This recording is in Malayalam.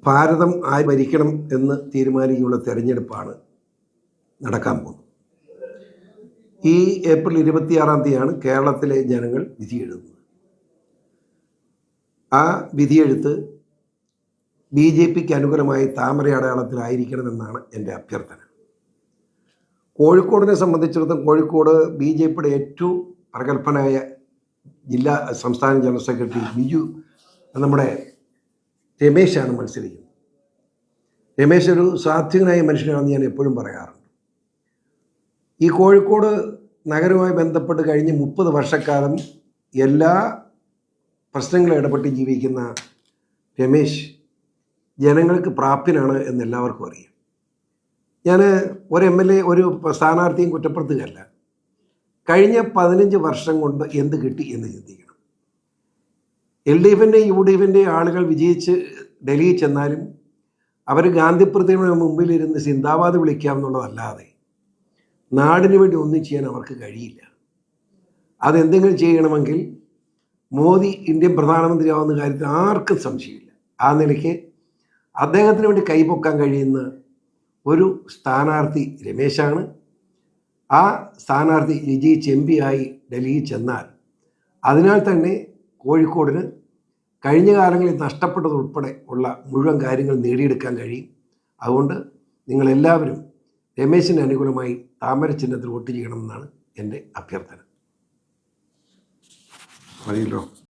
ഭാരതം ആര് ഭരിക്കണം എന്ന് തീരുമാനിക്കാനുള്ള തെരഞ്ഞെടുപ്പാണ് നടക്കാൻ പോകുന്നത്. ഈ ഏപ്രിൽ 26-ാം തീയതിയാണ് കേരളത്തിലെ ജനങ്ങൾ വിധി എഴുതുന്നത്. ആ വിധിയെഴുത്ത് BJPക്ക് അനുകൂലമായി താമര അടയാളത്തിലായിരിക്കണമെന്നാണ് എൻ്റെ അഭ്യർത്ഥന. കോഴിക്കോടിനെ സംബന്ധിച്ചിടത്തോളം കോഴിക്കോട് BJPയുടെ ഏറ്റവും പ്രഗത്ഭനായ സംസ്ഥാന ജനറൽ സെക്രട്ടറി നമ്മുടെ രമേശാണ് മത്സരിക്കുന്നത്. രമേശ് ഒരു സാത്വികനായ മനുഷ്യനാണെന്ന് ഞാൻ എപ്പോഴും പറയാറുണ്ട്. ഈ കോഴിക്കോട് നഗരവുമായി ബന്ധപ്പെട്ട് കഴിഞ്ഞ് 30 വർഷക്കാലം എല്ലാ പ്രശ്നങ്ങളും ഇടപെട്ട് ജീവിക്കുന്ന രമേശ് ജനങ്ങൾക്ക് പ്രാപ്യനാണ് എന്ന് എല്ലാവർക്കും അറിയാം. ഞാൻ ഒരു MLA ഒരു സ്ഥാനാർത്ഥിയും കുറ്റപ്പെടുത്തുകയല്ല. കഴിഞ്ഞ 15 വർഷം കൊണ്ട് എന്ത് കിട്ടി എന്ന് ചിന്തിക്കണം. LDFിൻ്റെയും UDFിൻ്റെയും ആളുകൾ വിജയിച്ച് ഡൽഹിയിൽ ചെന്നാലും അവർ ഗാന്ധി പ്രതിമയുടെ മുമ്പിലിരുന്ന് സിന്ദാബാദ് വിളിക്കാമെന്നുള്ളതല്ലാതെ നാടിന് വേണ്ടി ഒന്നും ചെയ്യാൻ അവർക്ക് കഴിയില്ല. അതെന്തെങ്കിലും ചെയ്യണമെങ്കിൽ മോദി ഇന്ത്യൻ പ്രധാനമന്ത്രിയാവുന്ന കാര്യത്തിൽ ആർക്കും സംശയമില്ല. ആ നിലയ്ക്ക് അദ്ദേഹത്തിന് വേണ്ടി കൈപൊക്കാൻ കഴിയുന്ന ഒരു സ്ഥാനാർത്ഥി രമേശാണ്. ആ സ്ഥാനാർത്ഥി വിജയിച്ച് MP ആയി ഡൽഹിയിൽ ചെന്നാൽ അതിനാൽ തന്നെ കോഴിക്കോടിന് കഴിഞ്ഞ കാലങ്ങളിൽ നഷ്ടപ്പെട്ടതുൾപ്പെടെ ഉള്ള മുഴുവൻ കാര്യങ്ങൾ നേടിയെടുക്കാൻ കഴിയും. അതുകൊണ്ട് നിങ്ങളെല്ലാവരും രമേശിന് അനുകൂലമായി താമര ചിഹ്നത്തിൽ വോട്ട് ചെയ്യണമെന്നാണ് എൻ്റെ അഭ്യർത്ഥന. മതിയല്ലോ.